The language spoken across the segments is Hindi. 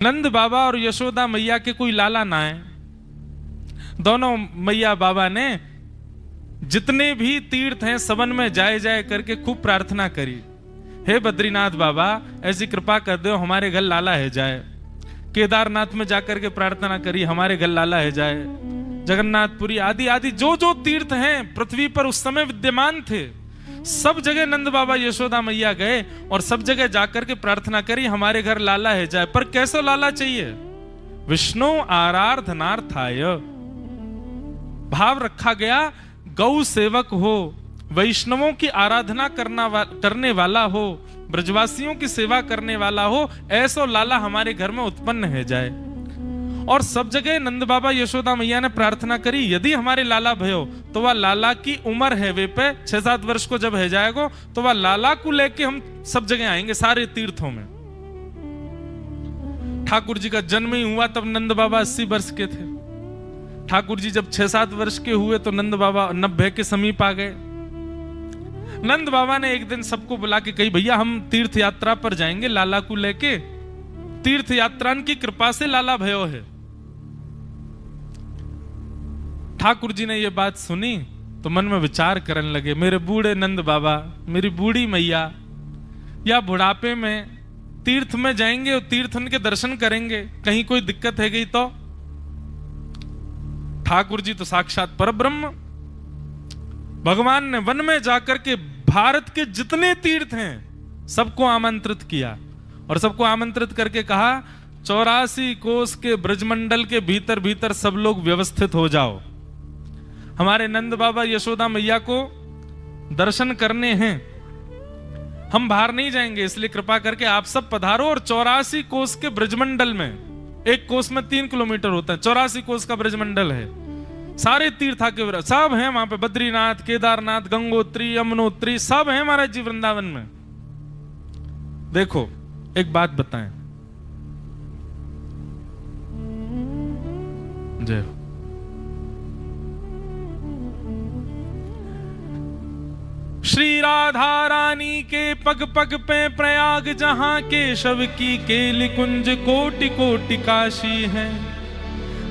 नंद बाबा और यशोदा मैया के कोई लाला ना है। दोनों मैया बाबा ने जितने भी तीर्थ हैं सबन में जाए जाए करके खूब प्रार्थना करी, हे बद्रीनाथ बाबा ऐसी कृपा कर दो हमारे घर लाला है जाए। केदारनाथ में जाकर के प्रार्थना करी, हमारे घर लाला है जाए। जगन्नाथपुरी आदि आदि जो जो तीर्थ हैं पृथ्वी पर उस समय विद्यमान थे, सब जगह नंद बाबा यशोदा मैया गए और सब जगह जाकर के प्रार्थना करी हमारे घर लाला है जाए। पर कैसा लाला चाहिए? विष्णु आराधनार्थाय भाव रखा गया, गौ सेवक हो, वैष्णवों की आराधना करने वाला हो, ब्रजवासियों की सेवा करने वाला हो, ऐसा लाला हमारे घर में उत्पन्न है जाए। और सब जगह नंद बाबा यशोदा मैया ने प्रार्थना करी, यदि हमारे लाला भयो तो वह लाला की उम्र है वे पे 6-7 वर्ष को जब है जाएगा तो वह लाला को लेके हम सब जगह आएंगे सारे तीर्थों में। ठाकुर जी का जन्म ही हुआ तब नंद बाबा 80 वर्ष के थे। ठाकुर जी जब 6-7 वर्ष के हुए तो नंद बाबा 90 के समीप आ गए। नंद बाबा ने एक दिन सबको बुला के कही, भैया हम तीर्थ यात्रा पर जाएंगे लाला को लेके, तीर्थ यात्रा की कृपा से लाला भयो है। ठाकुर जी ने ये बात सुनी तो मन में विचार करने लगे, मेरे बूढ़े नंद बाबा, मेरी बूढ़ी मैया, या बुढ़ापे में तीर्थ में जाएंगे और तीर्थ के दर्शन करेंगे, कहीं कोई दिक्कत है गई तो? ठाकुर जी तो साक्षात परब्रह्म, भगवान ने वन में जाकर के भारत के जितने तीर्थ हैं सबको आमंत्रित किया और सबको आमंत्रित करके कहा 84 कोस के ब्रजमंडल के भीतर भीतर सब लोग व्यवस्थित हो जाओ, हमारे नंद बाबा यशोदा मैया को दर्शन करने हैं, हम बाहर नहीं जाएंगे, इसलिए कृपा करके आप सब पधारो। और 84 कोस के ब्रजमंडल में, एक कोस में 3 किलोमीटर होता है, 84 कोस का ब्रजमंडल है, सारे तीर्था के सब हैं वहां पे, बद्रीनाथ, केदारनाथ, गंगोत्री, यमुनोत्री सब हैं महाराज जी वृंदावन में। देखो एक बात बताएं, जय हो। श्री राधा रानी के पग पग पे प्रयाग, जहां केशव की केली कुंज कोटि कोटि काशी है।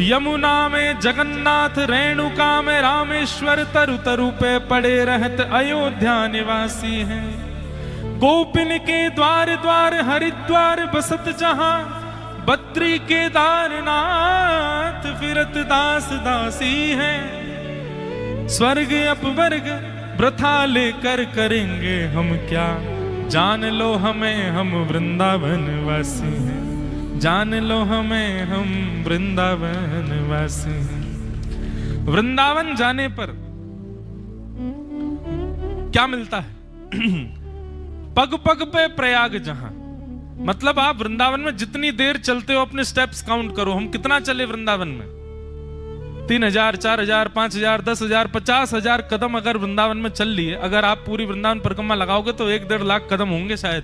यमुना में जगन्नाथ, रेणुका में रामेश्वर, तरु तरु पे पड़े रहत अयोध्या निवासी हैं। गोपिन के द्वार द्वार हरिद्वार बसत, जहां बद्री केदारनाथ फिरत दास दासी हैं। स्वर्ग अपवर्ग वृथा लेकर करेंगे हम क्या, जान लो हमें हम वृंदावन वासी हैं, जान लो हमें हम वृंदावन वासी हैं। वृंदावन जाने पर क्या मिलता है? पग पग पे प्रयाग, जहां मतलब आप वृंदावन में जितनी देर चलते हो अपने स्टेप्स काउंट करो, हम कितना चले वृंदावन में, 3000, 4000, 5000, 10,000, 50,000 कदम अगर वृंदावन में चल लिए, अगर आप पूरी वृंदावन परिक्रमा लगाओगे तो 1-1.5 लाख कदम होंगे शायद।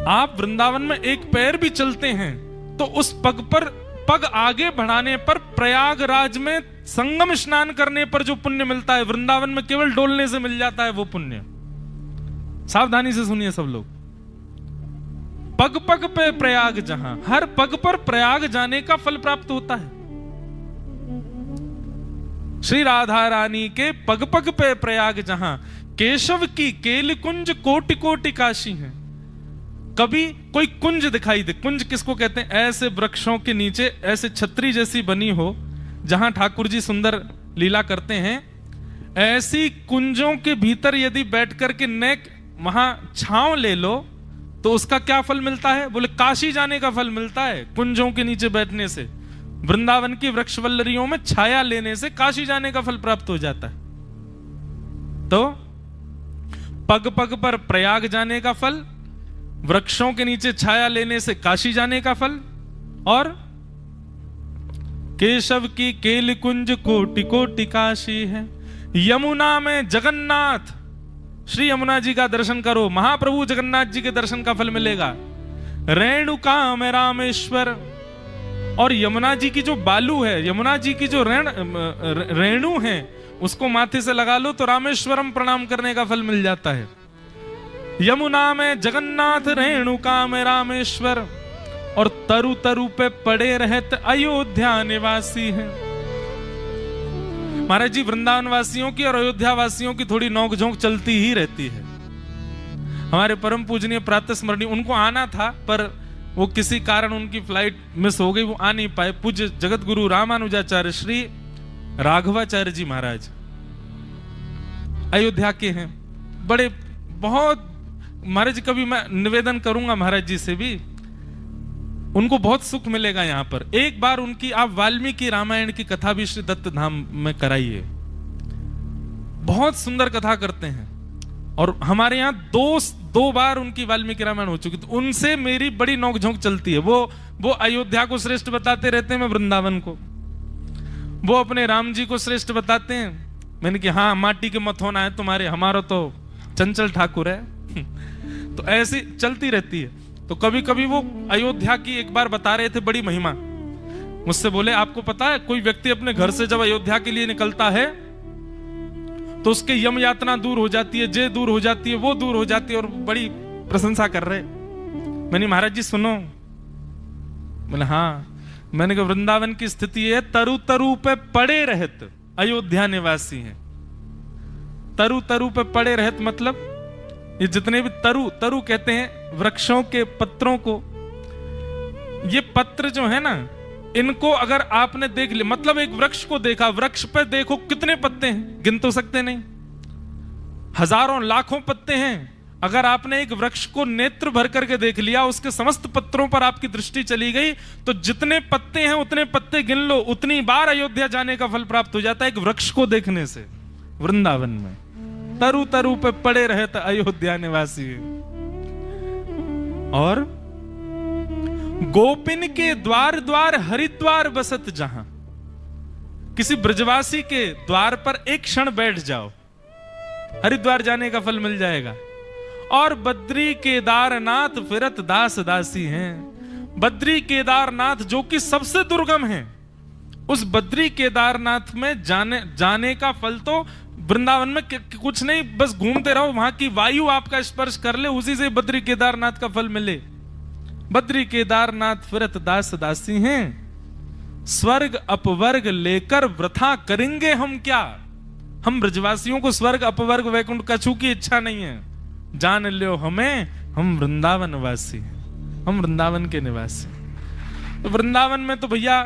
आप वृंदावन में एक पैर भी चलते हैं तो उस पग पर पग आगे बढ़ाने पर, प्रयागराज में संगम स्नान करने पर जो पुण्य मिलता है, वृंदावन में केवल डोलने से मिल जाता है वो पुण्य। सावधानी से सुनिए सब लोग, पग पग पे प्रयाग, जहां हर पग पर प्रयाग जाने का फल प्राप्त होता है। श्री राधा रानी के पग पग पे प्रयाग, जहां केशव की केली कुंज कोटि कोटि काशी है। कभी कोई कुंज दिखाई दे, कुंज किसको कहते हैं? ऐसे वृक्षों के नीचे ऐसे छतरी जैसी बनी हो जहां ठाकुर जी सुंदर लीला करते हैं, ऐसी कुंजों के भीतर यदि बैठ करके नेक वहां छांव ले लो तो उसका क्या फल मिलता है? बोले काशी जाने का फल मिलता है। कुंजों के नीचे बैठने से, वृंदावन की वृक्षवल्लरियों में छाया लेने से काशी जाने का फल प्राप्त हो जाता है। तो पग पग पर प्रयाग जाने का फल, वृक्षों के नीचे छाया लेने से काशी जाने का फल, और केशव की केली कुंज कोटि कोटि काशी है। यमुना में जगन्नाथ, श्री यमुना जी का दर्शन करो, महाप्रभु जगन्नाथ जी के दर्शन का फल मिलेगा। रेणुका में रामेश्वर, और यमुना जी की जो बालू है, यमुना जी की जो रेणु है, उसको माथे से लगा लो तो रामेश्वरम प्रणाम करने का फल मिल जाता है। यमुना में जगन्नाथ, रेणुका में रामेश्वर, और तरु तरु पे पड़े रहत अयोध्या निवासी हैं। महाराज जी, वृंदावन वासियों की और अयोध्या वासियों की थोड़ी नोकझोंक चलती ही रहती है। हमारे परम पूजनीय प्रातः स्मरणीय, उनको आना था पर वो किसी कारण उनकी फ्लाइट मिस हो गई, वो आ नहीं पाए। पूज्य जगत गुरु रामानुजाचार्य श्री राघवाचार्य जी महाराज अयोध्या के हैं, बड़े बहुत। महाराज जी, कभी मैं निवेदन करूंगा महाराज जी से भी, उनको बहुत सुख मिलेगा यहाँ पर। एक बार उनकी आप वाल्मीकि रामायण की कथा भी श्री दत्त धाम में कराइए, बहुत सुंदर कथा करते हैं। और हमारे यहाँ दो बार उनकी वाल्मीकि रामायण हो चुकी, तो उनसे मेरी बड़ी नोकझोंक चलती है। वो अयोध्या को श्रेष्ठ बताते रहते हैं, मैं वृंदावन को। वो अपने राम जी को श्रेष्ठ बताते हैं, मैंने कि हाँ माटी के मत होना है तुम्हारे, हमारा तो चंचल ठाकुर है। तो ऐसी चलती रहती है। तो कभी कभी वो अयोध्या की एक बार बता रहे थे बड़ी महिमा, मुझसे बोले आपको पता है कोई व्यक्ति अपने घर से जब अयोध्या के लिए निकलता है तो उसके यम यातना दूर हो जाती है, जे दूर हो जाती है, वो दूर हो जाती है, और बड़ी प्रशंसा कर रहे। मैंने महाराज जी सुनो, मैंने हाँ, मैंने कहा वृंदावन की स्थिति है, तरु तरु पे पड़े रहत अयोध्या निवासी हैं। तरु तरु पे पड़े रहत मतलब ये जितने भी तरु तरु कहते हैं वृक्षों के पत्रों को। ये पत्र जो है ना, इनको अगर आपने देख लिया, मतलब एक वृक्ष को देखा, वृक्ष पे देखो कितने पत्ते हैं, गिन तो सकते नहीं, हजारों लाखों पत्ते हैं। अगर आपने एक वृक्ष को नेत्र भर करके देख लिया, उसके समस्त पत्रों पर आपकी दृष्टि चली गई, तो जितने पत्ते हैं उतने पत्ते गिन लो, उतनी बार अयोध्या जाने का फल प्राप्त हो जाता है एक वृक्ष को देखने से। वृंदावन में तरु तरु पे पड़े रहते अयोध्या निवासी। और गोपिन के द्वार द्वार हरिद्वार बसत जहां, किसी ब्रजवासी के द्वार पर एक क्षण बैठ जाओ, हरिद्वार जाने का फल मिल जाएगा। और बद्री केदारनाथ फिरत दास दासी हैं। बद्री केदारनाथ जो कि सबसे दुर्गम है, उस बद्री केदारनाथ में जाने का फल तो वृंदावन में कुछ नहीं, बस घूमते रहो, वहां की वायु आपका स्पर्श कर ले, उसी से बद्री केदारनाथ का फल मिले। बद्री केदारनाथ फिरत दास दासी हैं, स्वर्ग अपवर्ग लेकर वृथा करेंगे हम क्या। हम ब्रजवासियों को स्वर्ग अपवर्ग वैकुंठ कछु की इच्छा नहीं है, जान लो हमें, हम वृंदावन वासी हैं, हम वृंदावन के निवासी। तो वृंदावन में तो भैया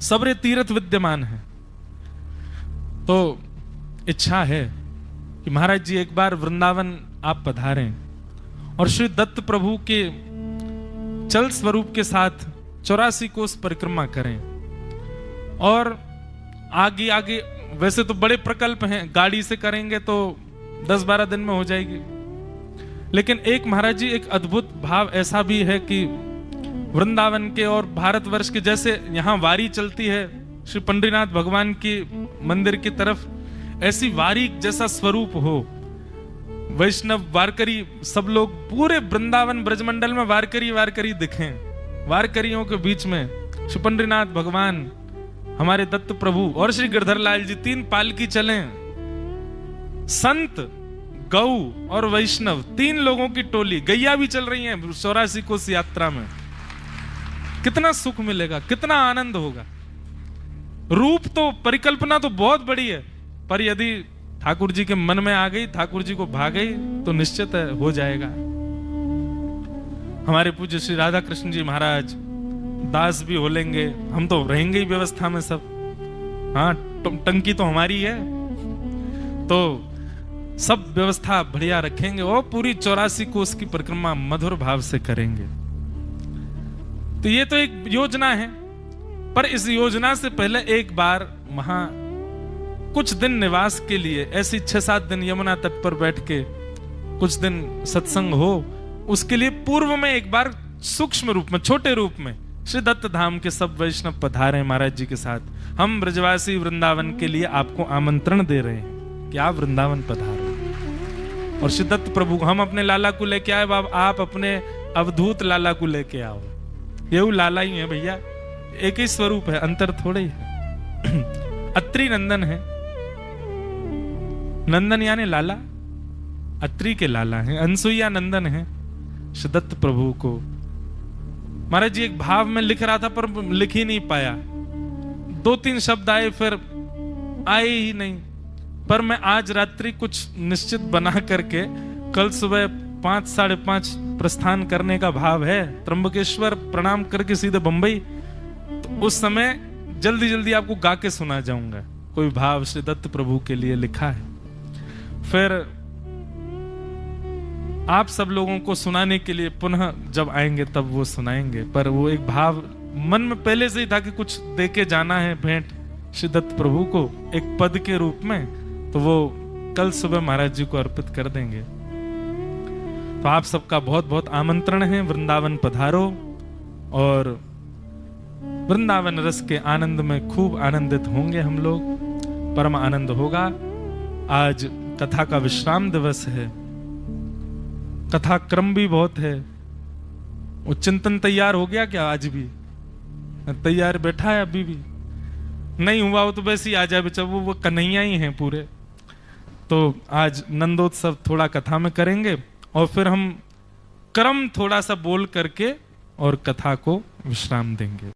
सबरे तीर्थ विद्यमान है। तो इच्छा है कि महाराज जी एक बार वृंदावन आप पधारें और श्री दत्त प्रभु के चल स्वरूप के साथ 84 कोस परिक्रमा करें। और आगे आगे वैसे तो बड़े प्रकल्प हैं, गाड़ी से करेंगे तो 10-12 दिन में हो जाएगी, लेकिन एक महाराज जी एक अद्भुत भाव ऐसा भी है कि वृंदावन के और भारतवर्ष के, जैसे यहाँ वारी चलती है श्री पंडरीनाथ भगवान की मंदिर की तरफ, ऐसी वारी जैसा स्वरूप हो, वैष्णव वारकरी सब लोग पूरे वृंदावन ब्रजमंडल में वारकरी वारकरी दिखें। वारकरियों के बीच में श्री पंडरीनाथ भगवान, हमारे दत्त प्रभु और श्री गिरधर लाल जी, 3 पालकी चलें। संत, गौ और वैष्णव 3 लोगों की टोली, गैया भी चल रही है 84 कोस यात्रा में। कितना सुख मिलेगा, कितना आनंद होगा। रूप तो, परिकल्पना तो बहुत बड़ी है, पर यदि ठाकुर जी के मन में आ गई, ठाकुर जी को भा गई, तो निश्चित हो जाएगा। हमारे पूज्य श्री राधा कृष्ण जी महाराज दास भी हो लेंगे, हम तो रहेंगे ही व्यवस्था में सब। हाँ, टंकी तो हमारी है, तो सब व्यवस्था बढ़िया रखेंगे और पूरी 84 कोस की परिक्रमा मधुर भाव से करेंगे। तो ये तो एक योजना है, पर इस योजना से पहले एक बार वहां कुछ दिन निवास के लिए, ऐसी 6-7 दिन यमुना तट पर बैठ के कुछ दिन सत्संग हो, उसके लिए पूर्व में एक बार सूक्ष्म रूप में, छोटे रूप में श्री दत्त धाम के सब वैष्णव पधारे महाराज जी के साथ। हम ब्रजवासी वृंदावन के लिए आपको आमंत्रण दे रहे हैं कि आप वृंदावन पधारो। और श्री दत्त प्रभु, हम अपने लाला को लेके आए, बाब आप अपने अवधूत लाला को लेके आओ। ये लाला ही है भैया, एक ही स्वरूप है, अंतर थोड़े ही है। अत्रि नंदन है, नंदन यानी लाला, अत्रि के लाला हैं, अनसुईया नंदन हैं श्रीदत्त प्रभु को। महाराज जी एक भाव में लिख रहा था पर लिख ही नहीं पाया, 2-3 शब्द आए फिर आए ही नहीं। पर मैं आज रात्रि कुछ निश्चित बना करके कल सुबह 5, 5:30 प्रस्थान करने का भाव है, त्र्यंबकेश्वर प्रणाम करके सीधे बंबई। तो उस समय जल्दी जल्दी आपको गा के सुना जाऊंगा, कोई भाव श्री दत्त प्रभु के लिए लिखा है। फिर आप सब लोगों को सुनाने के लिए पुनः जब आएंगे तब वो सुनाएंगे, पर वो एक भाव मन में पहले से ही था कि कुछ देके जाना है भेंट श्री दत्त प्रभु को एक पद के रूप में, तो वो कल सुबह महाराज जी को अर्पित कर देंगे। तो आप सबका बहुत बहुत आमंत्रण है, वृंदावन पधारो और वृंदावन रस के आनंद में खूब आनंदित होंगे हम लोग, परम आनंद होगा। आज कथा का विश्राम दिवस है, कथा क्रम भी बहुत है। वो चिंतन तैयार हो गया क्या? आज भी तैयार बैठा है, अभी भी नहीं हुआ हो तो वैसे ही आ जाए बेचारा, वो कन्हैया ही हैं पूरे। तो आज नंदोत्सव थोड़ा कथा में करेंगे और फिर हम क्रम थोड़ा सा बोल करके और कथा को विश्राम देंगे।